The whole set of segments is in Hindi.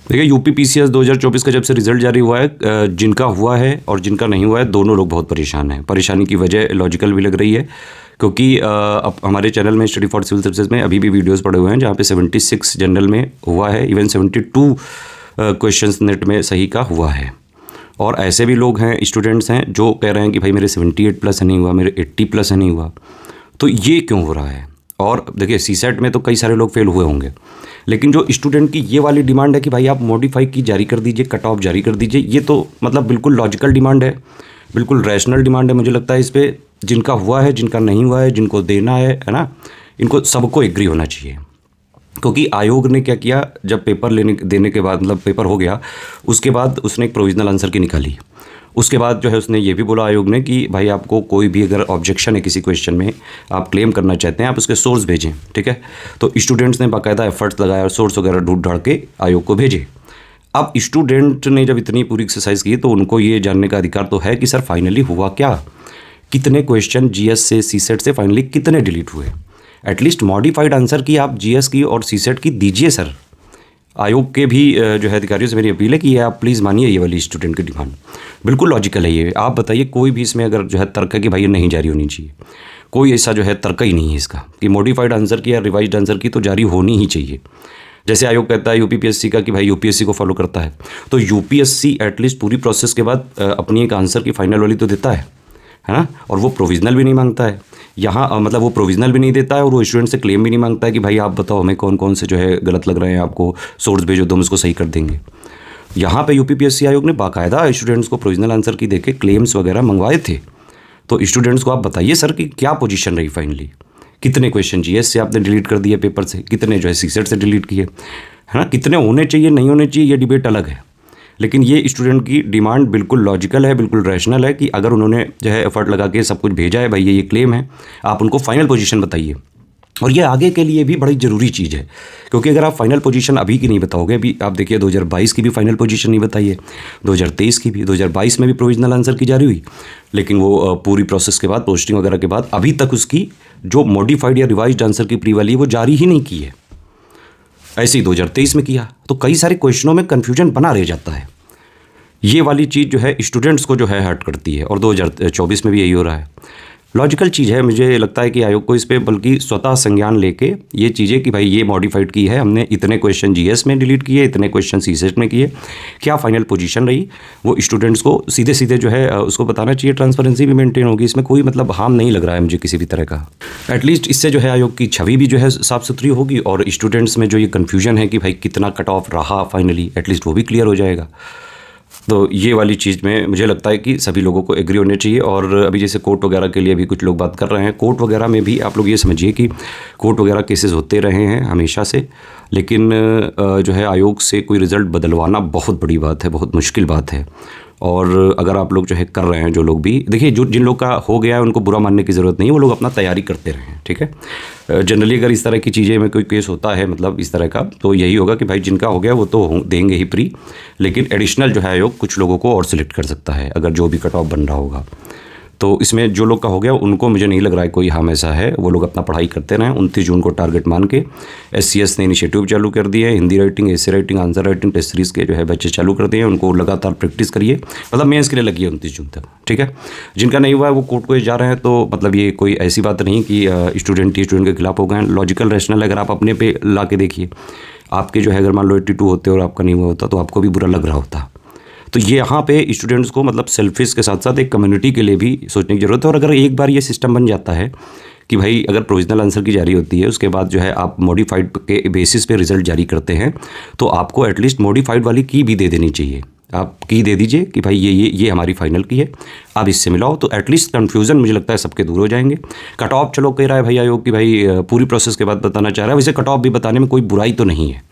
देखिए यूपी पीसीएस 2024 का जब से रिजल्ट जारी हुआ है, जिनका हुआ है और जिनका नहीं हुआ है दोनों लोग बहुत परेशान हैं। परेशानी की वजह लॉजिकल भी लग रही है, क्योंकि अब हमारे चैनल में स्टडी फॉर सिविल सर्विसेज में अभी भी वीडियोस पड़े हुए हैं जहाँ पे 76 जनरल में हुआ है, इवन 72 क्वेश्चंस नेट में सही का हुआ है। और ऐसे भी लोग हैं, स्टूडेंट्स हैं जो कह रहे हैं कि भाई मेरे 78 प्लस नहीं हुआ, मेरे 80 प्लस नहीं हुआ। तो ये क्यों हो रहा है? और देखिए सीसेट में तो कई सारे लोग फेल हुए होंगे, लेकिन जो स्टूडेंट की ये वाली डिमांड है कि भाई आप मॉडिफाई की जारी कर दीजिए, कट ऑफ जारी कर दीजिए, ये तो मतलब बिल्कुल लॉजिकल डिमांड है, बिल्कुल रैशनल डिमांड है। मुझे लगता है इस पर जिनका हुआ है, जिनका नहीं हुआ है, जिनको देना है ना, इनको सबको एग्री होना चाहिए। क्योंकि आयोग ने क्या किया, जब पेपर देने के बाद मतलब पेपर हो गया, उसके बाद उसने एक प्रोविजनल आंसर की निकाली। उसके बाद जो है उसने ये भी बोला आयोग ने कि भाई आपको कोई भी अगर ऑब्जेक्शन है किसी क्वेश्चन में, आप क्लेम करना चाहते हैं, आप उसके सोर्स भेजें, ठीक है। तो स्टूडेंट्स ने बाकायदा एफर्ट्स लगाया और सोर्स वगैरह ढूंढ ढाड़ के आयोग को भेजे। अब स्टूडेंट ने जब इतनी पूरी एक्सरसाइज की तो उनको ये जानने का अधिकार तो है कि सर फाइनली हुआ क्या, कितने क्वेश्चन जीएस से सीसेट से फाइनली कितने डिलीट हुए। एटलीस्ट मॉडिफाइड आंसर की आप जीएस की और सीसेट की दीजिए सर। आयोग के भी जो है अधिकारियों से मेरी अपील है कि ये आप प्लीज़ मानिए ये वाली स्टूडेंट की डिमांड, बिल्कुल लॉजिकल है ये। आप बताइए कोई भी इसमें अगर जो है तर्क है कि भाई ये नहीं जारी होनी चाहिए, कोई ऐसा जो है तर्क ही नहीं है इसका कि मॉडिफाइड आंसर की या रिवाइज्ड आंसर की तो जारी होनी ही चाहिए। जैसे आयोग कहता है यूपीपीएससी का कि भाई यूपीएससी को फॉलो करता है, तो यूपीएससी एटलीस्ट पूरी प्रोसेस के बाद अपनी एक आंसर की फाइनल वाली तो देता है ना, और वो प्रोविजनल भी नहीं मांगता है। यहाँ मतलब वो प्रोविजनल भी नहीं देता है और वो स्टूडेंट से क्लेम भी नहीं मांगता है कि भाई आप बताओ हमें कौन कौन से जो है गलत लग रहे हैं, आपको सोर्स भेजो तो हम उसको सही कर देंगे। यहाँ पे यूपीपीएससी आयोग ने बाकायदा स्टूडेंट्स को प्रोविजनल आंसर की देके क्लेम्स वगैरह मंगवाए थे। तो स्टूडेंट्स को आप बताइए सर कि क्या पोजीशन रही फाइनली, कितने क्वेश्चन जीएस से आपने डिलीट कर दिए पेपर से, कितने जो है सीसेट से डिलीट किए, है ना, कितने होने चाहिए नहीं होने चाहिए ये डिबेट अलग है। लेकिन ये स्टूडेंट की डिमांड बिल्कुल लॉजिकल है, बिल्कुल रैशनल है कि अगर उन्होंने जो है एफर्ट लगा के सब कुछ भेजा है, भाई ये क्लेम है, आप उनको फाइनल पोजीशन बताइए। और ये आगे के लिए भी बड़ी ज़रूरी चीज़ है, क्योंकि अगर आप फाइनल पोजीशन अभी की नहीं बताओगे, अभी आप देखिए 2022 की भी फाइनल पोजीशन नहीं बताई है, 2023 की भी, 2022 में भी प्रोविजनल आंसर की जारी हुई, लेकिन वो पूरी प्रोसेस के बाद पोस्टिंग वगैरह के बाद अभी तक उसकी जो मॉडिफाइड या रिवाइज्ड आंसर की प्री वाली है वो जारी ही नहीं की है। ऐसे ही 2023 में किया, तो कई सारे क्वेश्चनों में कन्फ्यूजन बना रह जाता है। ये वाली चीज़ जो है स्टूडेंट्स को जो है हर्ट करती है, और 2024 में भी यही हो रहा है। लॉजिकल चीज़ है, मुझे लगता है कि आयोग को इस पे बल्कि स्वतः संज्ञान लेके ये चीज़ें कि भाई ये मॉडिफाइड की है, हमने इतने क्वेश्चन जीएस में डिलीट किए, इतने क्वेश्चन सीसेट में किए, क्या फाइनल पोजीशन रही, वो स्टूडेंट्स को सीधे सीधे जो है उसको बताना चाहिए। ट्रांसपेरेंसी भी मेंटेन होगी, इसमें कोई मतलब हार्म नहीं लग रहा है मुझे किसी भी तरह का। एटलीस्ट इससे जो है आयोग की छवि भी जो है साफ़ सुथरी होगी, और स्टूडेंट्स में जो ये कन्फ्यूजन है कि भाई कितना कट ऑफ रहा फाइनली, एटलीस्ट वो भी क्लियर हो जाएगा। तो ये वाली चीज़ में मुझे लगता है कि सभी लोगों को एग्री होने चाहिए। और अभी जैसे कोर्ट वगैरह के लिए भी कुछ लोग बात कर रहे हैं, कोर्ट वगैरह में भी आप लोग ये समझिए कि कोर्ट वगैरह केसेस होते रहे हैं हमेशा से, लेकिन जो है आयोग से कोई रिज़ल्ट बदलवाना बहुत बड़ी बात है, बहुत मुश्किल बात है। और अगर आप लोग जो है कर रहे हैं, जो लोग भी देखिए, जो जिन लोग का हो गया है उनको बुरा मानने की ज़रूरत नहीं है, वो लोग अपना तैयारी करते रहें, ठीक है। जनरली अगर इस तरह की चीज़ें में कोई केस होता है मतलब इस तरह का, तो यही होगा कि भाई जिनका हो गया वो तो देंगे ही प्री, लेकिन एडिशनल जो है आयोग कुछ लोगों को और सिलेक्ट कर सकता है अगर जो भी कट ऑफ बन रहा होगा। तो इसमें जो लोग का हो गया उनको मुझे नहीं लग रहा है कोई हार्म ऐसा है, वो लोग अपना पढ़ाई करते रहें। 29 जून को टारगेट मान के एससीएस ने इनिशिएटिव चालू कर दिए है, Hindi writing, essay writing, answer writing, test series के जो है बैचेस चालू कर दिए हैं, उनको लगातार प्रैक्टिस करिए, मतलब मेंस के लिए लगी है 29 जून तक, ठीक है। जिनका नहीं हुआ है वो कोर्ट को जा रहे हैं, तो मतलब ये कोई ऐसी बात नहीं कि स्टूडेंट के खिलाफ हो गए। लॉजिकल रैशनल अगर आप अपने पे ला के देखिए, आपके जो है अगर मान लो 82 होते और आपका नहीं हुआ होता तो आपको भी बुरा लग रहा होता। तो ये यहाँ पे स्टूडेंट्स को मतलब सेल्फिश के साथ साथ एक कम्युनिटी के लिए भी सोचने की ज़रूरत है। और अगर एक बार ये सिस्टम बन जाता है कि भाई अगर प्रोविजनल आंसर की जारी होती है, उसके बाद जो है आप मॉडिफाइड के बेसिस पे रिजल्ट जारी करते हैं, तो आपको एटलीस्ट मॉडिफाइड वाली की भी दे देनी चाहिए। आप की दे दीजिए कि भाई ये हमारी फाइनल की है, आप इससे मिलाओ, तो एटलीस्ट कन्फ्यूज़न मुझे लगता है सबके दूर हो जाएंगे। कट ऑफ चलो कह रहा है भाई आयोग कि भाई पूरी प्रोसेस के बाद बताना चाह रहा है, वैसे कट ऑफ भी बताने में कोई बुराई तो नहीं है।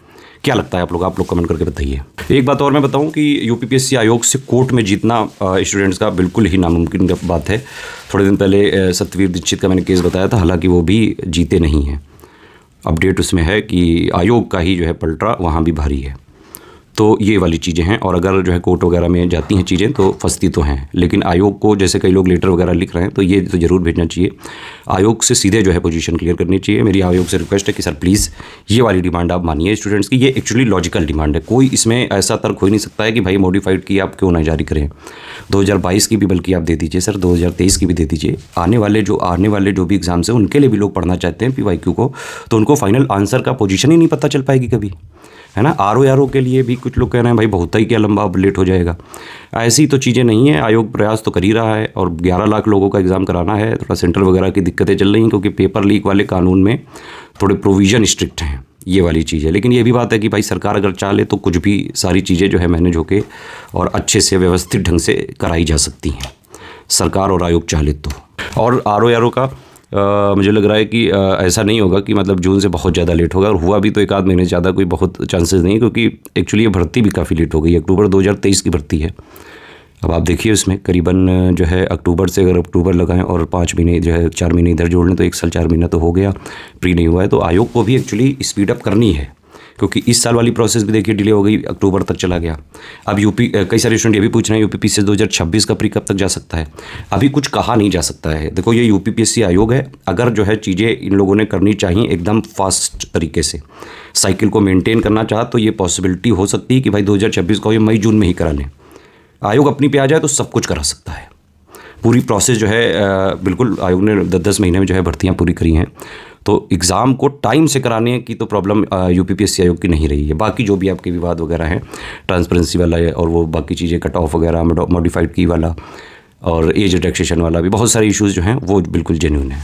क्या लगता है आप लोग कमेंट करके बताइए। एक बात और मैं बताऊं कि यूपीपीएससी आयोग से कोर्ट में जीतना स्टूडेंट्स का बिल्कुल ही नामुमकिन बात है। थोड़े दिन पहले सत्यवीर दीक्षित का मैंने केस बताया था, हालांकि वो भी जीते नहीं हैं। अपडेट उसमें है कि आयोग का ही जो है पलटा वहाँ भी भारी है। तो ये वाली चीज़ें हैं। और अगर जो है कोर्ट वगैरह में जाती हैं चीज़ें तो फंसती तो हैं, लेकिन आयोग को जैसे कई लोग लेटर वगैरह लिख रहे हैं तो ये तो ज़रूर भेजना चाहिए। आयोग से सीधे जो है पोजीशन क्लियर करनी चाहिए। मेरी आयोग से रिक्वेस्ट है कि सर प्लीज़ ये वाली डिमांड आप मानिए स्टूडेंट्स की। ये एक्चुअली लॉजिकल डिमांड है, कोई इसमें ऐसा तर्क हो ही नहीं सकता है कि भाई मॉडिफाइड की आप क्यों ना जारी करें। 2022 की भी बल्कि आप दे दीजिए सर, 2023 की भी दे दीजिए। आने वाले जो भी एग्ज़ाम्स हैं उनके लिए भी लोग पढ़ना चाहते हैं PYQ को, तो उनको फाइनल आंसर का पोजीशन ही नहीं पता चल पाएगी कभी, है ना। RO के लिए भी कुछ लोग कह रहे हैं भाई बहुत ही क्या लंबा अब लेट हो जाएगा। ऐसी तो चीज़ें नहीं है। आयोग प्रयास तो कर ही रहा है और 11 लाख लोगों का एग्ज़ाम कराना है। थोड़ा सेंटर वगैरह की दिक्कतें चल रही हैं क्योंकि पेपर लीक वाले कानून में थोड़े प्रोविज़न स्ट्रिक्ट हैं, ये वाली चीज़ है। लेकिन ये भी बात है कि भाई सरकार अगर चाह ले तो कुछ भी सारी चीज़ें जो है मैनेज होके और अच्छे से व्यवस्थित ढंग से कराई जा सकती हैं, सरकार और आयोग चाह ले तो। और RO का मुझे लग रहा है कि ऐसा नहीं होगा कि मतलब जून से बहुत ज़्यादा लेट होगा, और हुआ भी तो एक आध महीने से ज़्यादा कोई बहुत चांसेस नहीं है, क्योंकि एक्चुअली ये भर्ती भी काफ़ी लेट हो गई। अक्टूबर 2023 की भर्ती है। अब आप देखिए उसमें करीबन जो है अक्टूबर से अगर अक्टूबर लगाएं और 5 महीने जो है 4 महीने इधर जोड़ लें तो 1 साल 4 महीना तो हो गया, प्री नहीं हुआ है। तो आयोग को भी एक्चुअली स्पीड अप करनी है, क्योंकि इस साल वाली प्रोसेस भी देखिए डिले हो गई, अक्टूबर तक चला गया। अब कई सारे स्टूडेंट ये भी पूछ रहे हैं UPPSC 2026 का प्री कब तक जा सकता है। अभी कुछ कहा नहीं जा सकता है। देखो ये UPPSC आयोग है, अगर जो है चीज़ें इन लोगों ने करनी चाहिए एकदम फास्ट तरीके से, साइकिल को मेंटेन करना चाहा तो ये पॉसिबिलिटी हो सकती है कि भाई 2026 को ये मई जून में ही करा लें। आयोग अपनी पे आ जाए तो सब कुछ करा सकता है। पूरी प्रोसेस जो है बिल्कुल आयोग ने 10-10 महीने में जो है भर्तियाँ पूरी करी हैं। तो एग्ज़ाम को टाइम से कराने की तो प्रॉब्लम UPPSC आयोग की नहीं रही है। बाकी जो भी आपके विवाद वगैरह हैं, ट्रांसपेरेंसी वाला है और वो बाकी चीज़ें कट ऑफ वगैरह, मॉडिफाइड की वाला और एज रिलैक्सेशन वाला भी, बहुत सारे इश्यूज़ जो हैं वो बिल्कुल जेन्युइन है।